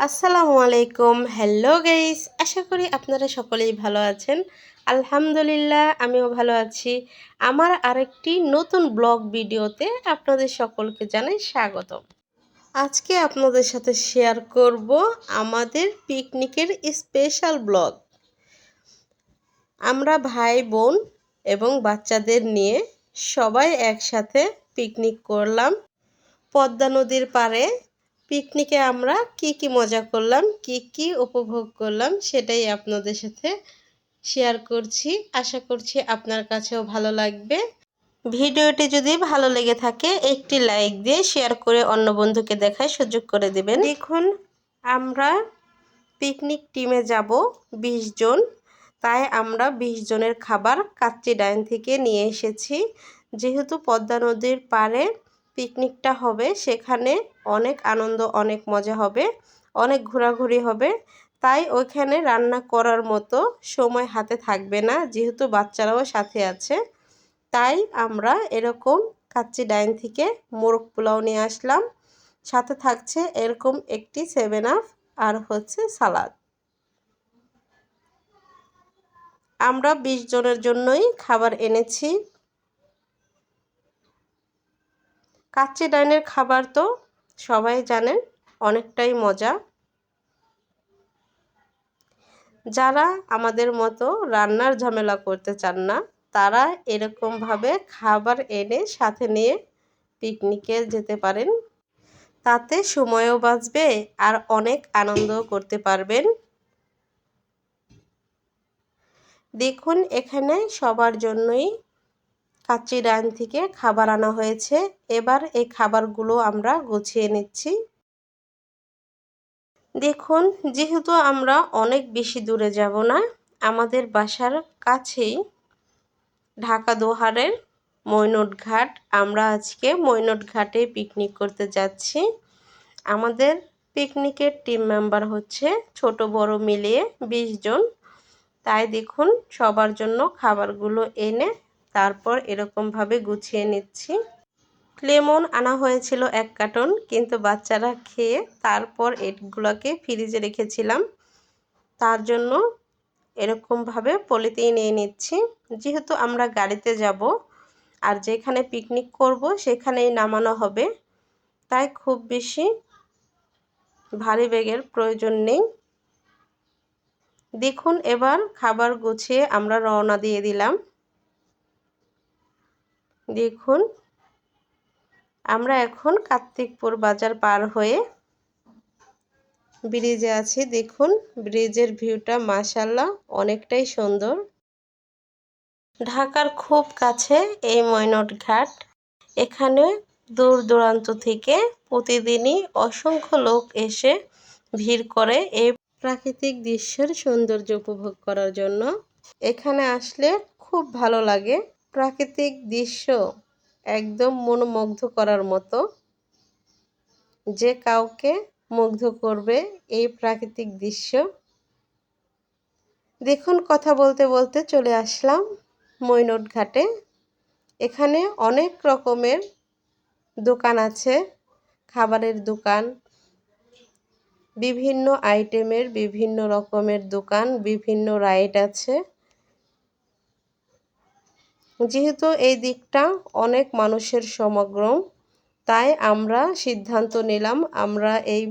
আসসালামু আলাইকুম। Hello guys, আশা করি আপনারা সকলেই ভালো আছেন। আলহামদুলিল্লাহ আমিও ভালো আছি। আমার আরেকটি নতুন ব্লগ ভিডিওতে আপনাদের সকলকে জানাই স্বাগতম। আজকে আপনাদের সাথে শেয়ার করব আমাদের পিকনিকের স্পেশাল ব্লগ। আমরা ভাই বোন এবং বাচ্চাদের নিয়ে সবাই একসাথে পিকনিক করলাম পদ্মা নদীর পাড়ে। পিকনিকে আমরা কি মজা করলাম, কি উপভোগ করলাম সেটাই আপনাদের সাথে শেয়ার করছি। আশা করছি আপনার কাছেও ভালো লাগবে। ভিডিওটি যদি ভালো লেগে থাকে একটি লাইক দিয়ে শেয়ার করে অন্য বন্ধুকে দেখার সুযোগ করে দেবেন। দেখুন, আমরা পিকনিক টিমে যাব 20 জন, তাই আমরা 20 জনের খাবার কাচ্চি ডাইন থেকে নিয়ে এসেছি। যেহেতু পদ্মা নদীর পাড়ে পিকনিকটা হবে, সেখানে অনেক আনন্দ, অনেক মজা হবে, অনেক ঘোরাঘুরি হবে, তাই ওইখানে রান্না করার মতো সময় হাতে থাকবে না, যেহেতু বাচ্চারাও সাথে আছে। তাই আমরা এরকম কাচ্চি ডাইন থেকে মোরগ পোলাও নিয়ে আসলাম, সাথে থাকছে এরকম একটি 7 আপ আর হচ্ছে সালাদ। আমরা 20 জনের জন্যই খাবার এনেছি। কাচ্চি ডাইনের খাবার তো সবাই জানেন, অনেকটাই মজা। যারা আমাদের মতো রান্নার ঝামেলা করতে চান না, তারা এরকমভাবে খাবার এনে সাথে নিয়ে পিকনিকে যেতে পারেন। তাতে সময়ও বাঁচবে আর অনেক আনন্দও করতে পারবেন। দেখুন, এখানে সবার জন্যই কাচ্চি ডাইন থেকে খাবার আনা হয়েছে। এবার এই খাবারগুলো আমরা গুছিয়ে নিচ্ছি। দেখুন, যেহেতু আমরা অনেক বেশি দূরে যাব না, আমাদের বাসার কাছেই ঢাকা দোহারের মৈনট ঘাট। আমরা আজকে মৈনট ঘাটে পিকনিক করতে যাচ্ছি। আমাদের পিকনিকের টিম মেম্বার হচ্ছে ছোট বড় মিলিয়ে 20 জন। তাই দেখুন, সবার জন্য খাবারগুলো এনে তারপর এরকমভাবে গুছিয়ে নিচ্ছি। লেমন আনা হয়েছিল 1 কার্টন, কিন্তু বাচ্চারা খেয়ে তারপর এগুলোকে ফ্রিজে রেখেছিলাম, তার জন্য এরকমভাবে পলিথিন নিয়ে নিচ্ছি। যেহেতু আমরা গাড়িতে যাব আর যেখানে পিকনিক করব সেখানেই নামানো হবে, তাই খুব বেশি ভারী ব্যাগের প্রয়োজন নেই। দেখুন, এবার খাবার গুছিয়ে আমরা রওনা দিয়ে দিলাম। দেখুন, আমরা এখন কার্তিকপুর বাজার পার হয়ে ব্রিজে আছি। দেখুন, ব্রিজের ভিউটা মাশাআল্লাহ অনেকটাই সুন্দর। ঢাকার খুব কাছে এই মৈনট ঘাট। এখানে দূর দূরান্ত থেকে প্রতিদিনই অসংখ্য লোক এসে ভিড় করে এই প্রাকৃতিক দৃশ্যের সৌন্দর্য উপভোগ করার জন্য। এখানে আসলে খুব ভালো লাগে। প্রাকৃতিক দৃশ্য একদম মনোমুগ্ধ করার মতো, যে কাউকে মুগ্ধ করবে এই প্রাকৃতিক দৃশ্য। দেখুন, কথা বলতে বলতে চলে আসলাম মৈনট ঘাটে। এখানে অনেক রকমের দোকান আছে, খাবারের দোকান, বিভিন্ন আইটেমের বিভিন্ন রকমের দোকান, বিভিন্ন রাইড আছে। যেহেতু এই দিকটা অনেক মানুষের সমাগম, তাই আমরা সিদ্ধান্ত নিলাম আমরা এই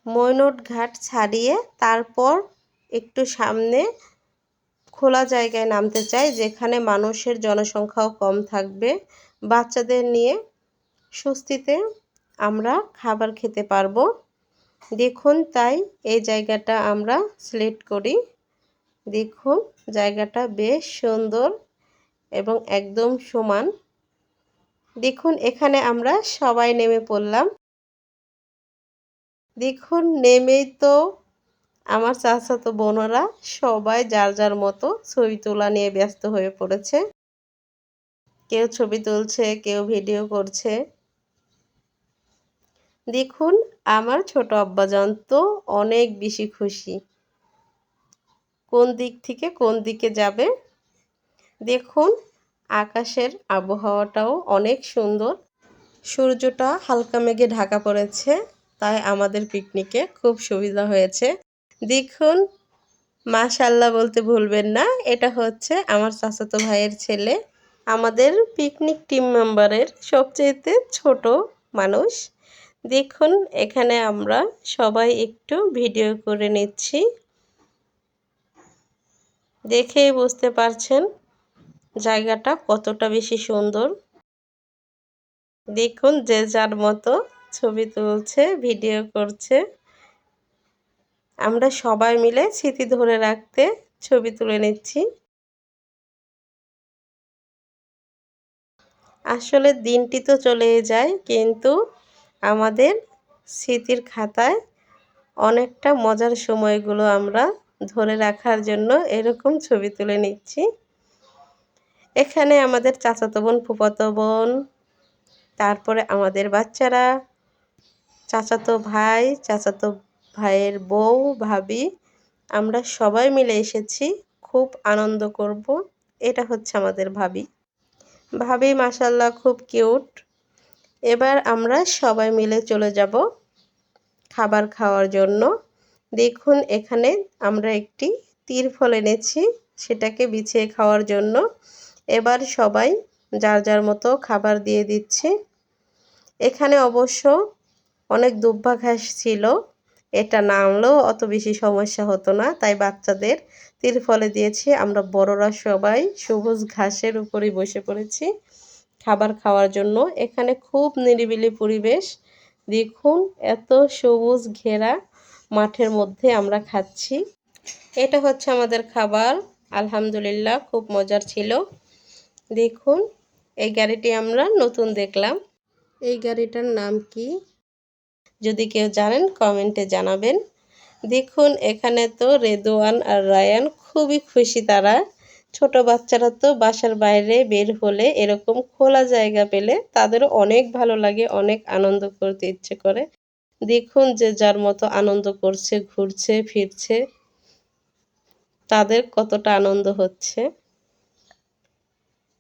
মৈনট ঘাট ছাড়িয়ে তারপর একটু সামনে খোলা জায়গায় নামতে চাই, যেখানে মানুষের জনসংখ্যাও কম থাকবে। বাচ্চাদের নিয়ে স্বস্তিতে আমরা খাবার খেতে পারবো। দেখুন, তাই এই জায়গাটা আমরা সিলেক্ট করি। দেখুন, জায়গাটা বেশ সুন্দর এবং একদম সমান। দেখুন, এখানে আমরা সবাই নেমে পড়লাম। দেখুন, নেমেই তো আমার চাচাতো বোনেরা সবাই যার যার মতো ছবি তোলা নিয়ে ব্যস্ত হয়ে পড়েছে। কেউ ছবি তুলছে, কেউ ভিডিও করছে। দেখুন, আমার ছোট আব্বাজান তো অনেক বেশি খুশি, কোন দিক থেকে কোন দিকে যাবে। দেখুন, আকাশের আবহাওয়াটাও অনেক সুন্দর। সূর্যটা হালকা মেঘে ঢাকা পড়েছে, তাই আমাদের পিকনিকে খুব সুবিধা হয়েছে। দেখুন, মাশাআল্লাহ বলতে ভুলবেন না, এটা হচ্ছে আমার চাচাতো ভাইয়ের ছেলে। আমাদের পিকনিক টিম মেম্বারের সবচেয়ে ছোট মানুষ। দেখুন, এখানে আমরা সবাই একটু ভিডিও করে নিচ্ছি। দেখেই বুঝতে পারছেন জায়গাটা কতটা বেশি সুন্দর। দেখুন, যে যার মতো ছবি তুলছে, ভিডিও করছে। আমরা সবাই মিলে স্মৃতি ধরে রাখতে ছবি তুলে নিচ্ছি। আসলে দিনটি তো চলেই যায়, কিন্তু আমাদের স্মৃতির খাতায় অনেকটা মজার সময়গুলো আমরা ধরে রাখার জন্য এরকম ছবি তুলে নিচ্ছি। এখানে আমাদের চাচাতো বোন, ফুফাতো বোন, তারপরে আমাদের বাচ্চারা, চাচাতো ভাই, চাচাতো ভাইয়ের বউ, ভাবি, আমরা সবাই মিলে এসেছি। খুব আনন্দ করব। এটা হচ্ছে আমাদের ভাবি। ভাবি মাশাআল্লাহ খুব কিউট। এবার আমরা সবাই মিলে চলে যাব খাবার খাওয়ার জন্য। দেখুন, এখানে আমরা একটি তিরফল এনেছি, সেটাকে বিছিয়ে খাওয়ার জন্য। এবার সবাই যার যার মতো খাবার দিয়ে দিচ্ছে। এখানে অবশ্য অনেক দুব্বা ঘাস ছিল, এটা না আনলেও অত বেশি সমস্যা হতো না, তাই বাচ্চাদের তিরফলে দিয়েছি। আমরা বড়রা সবাই সবুজ ঘাসের উপরেই বসে পড়েছি খাবার খাওয়ার জন্য। এখানে খুব নিরিবিলি পরিবেশ। দেখুন, এত সবুজ ঘেরা মাঠের মধ্যে আমরা খাচ্ছি। এটা হচ্ছে আমাদের খাবার। আলহামদুলিল্লাহ খুব মজার ছিল। দেখুন, এই গাড়িটি আমরা নতুন দেখলাম। এই গাড়িটার নাম কি? যদি কেউ জানেন কমেন্টে জানাবেন। দেখুন, এখানে তো রেদওয়ান আর রায়ান খুবই খুশি তারা। ছোট বাচ্চারা তো বাসার বাইরে বের হলে এরকম খোলা জায়গা পেলে তাদেরও অনেক ভালো লাগে, অনেক আনন্দ করতে ইচ্ছে করে। দেখুন, যে যার মতো আনন্দ করছে, ঘুরছে ফিরছে, তাদের কতটা আনন্দ হচ্ছে।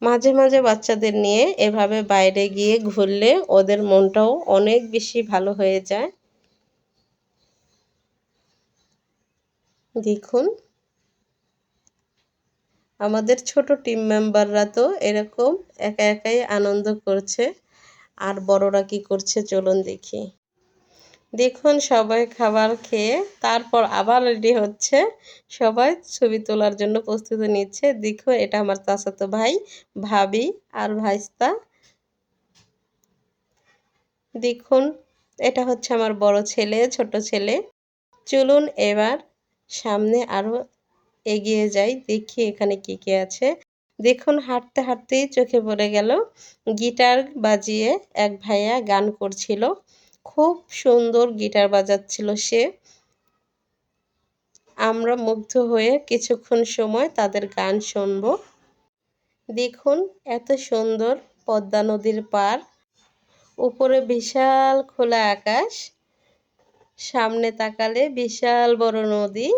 মাঝে মাঝে বাচ্চাদের নিয়ে এভাবে বাইরে গিয়ে ঘুরলে ওদের মনটাও অনেক বেশি ভালো হয়ে যায়। দেখুন, আমাদের ছোট টিম মেম্বাররা তো এরকম একা একাই আনন্দ করছে। আর বড়রা কি করছে চলুন দেখি। দেখুন, সবাই খাবার খেয়ে তারপর আবার রেডি হচ্ছে। সবাই ছবি তোলার জন্য প্রস্তুতি নিচ্ছে। দেখুন, এটা আমার চাচাতো ভাই, ভাবি আর ভাইস্তা। দেখুন, এটা হচ্ছে আমার বড় ছেলে, ছোট ছেলে। চলুন এবার সামনে আরো এগিয়ে যাই, দেখি এখানে কি কি আছে। দেখুন, হাঁটতে হাঁটতেই চোখে পড়ে গেল গিটার বাজিয়ে এক ভাইয়া গান করছিল। খুব সুন্দর গিটার বাজাচ্ছিল সে। আমরা মুগ্ধ হয়ে কিছুক্ষণ সময় তাদের গান শুনব। দেখুন, এত সুন্দর পদ্মা নদীর পাড়, উপরে বিশাল খোলা আকাশ, সামনে তাকালে বিশাল বড় নদী,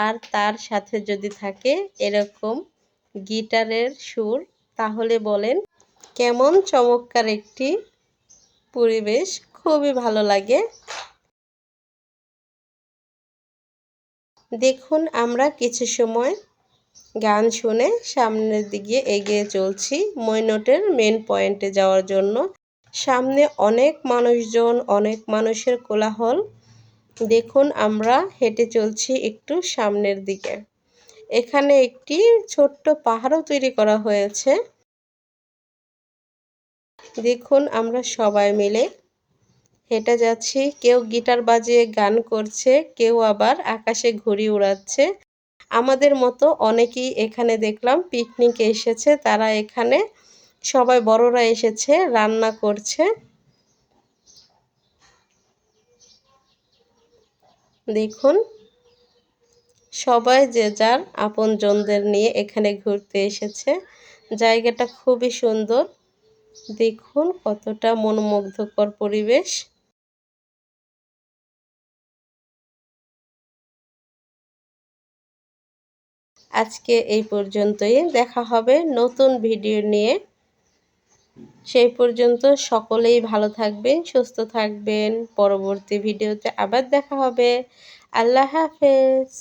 আর তার সাথে যদি থাকে এরকম গিটারের সুর, তাহলে বলেন কেমন চমৎকার একটি পরিবেশ। খুবই ভালো লাগে। দেখুন, আমরা কিছু সময় গান শুনে সামনের দিকে এগিয়ে চলছি মৈনটের মেন পয়েন্টে যাওয়ার জন্য। সামনে অনেক মানুষজন, অনেক মানুষের কোলাহল। দেখুন, আমরা হেঁটে চলছি একটু সামনের দিকে। এখানে একটি ছোট্ট পাহাড়ও তৈরি করা হয়েছে। দেখুন, আমরা সবাই মিলে হেঁটে যাচ্ছি। কেউ গিটার বাজিয়ে গান করছে, কেউ আবার আকাশে ঘুড়ি উড়াচ্ছে। আমাদের মতো অনেকেই এখানে দেখলাম পিকনিকে এসেছে। তারা এখানে সবাই বড়রা এসেছে, রান্না করছে। দেখুন, সবাই যে যার আপনজনদের নিয়ে এখানে ঘুরতে এসেছে। জায়গাটা খুবই সুন্দর। দেখুন, কতটা মনোমুগ্ধকর পরিবেশ। আজকে এই পর্যন্তই। দেখা হবে নতুন ভিডিও নিয়ে। সেই পর্যন্ত সকলেই ভালো থাকবেন, সুস্থ থাকবেন। পরবর্তী ভিডিওতে আবার দেখা হবে। আল্লাহ হাফেজ।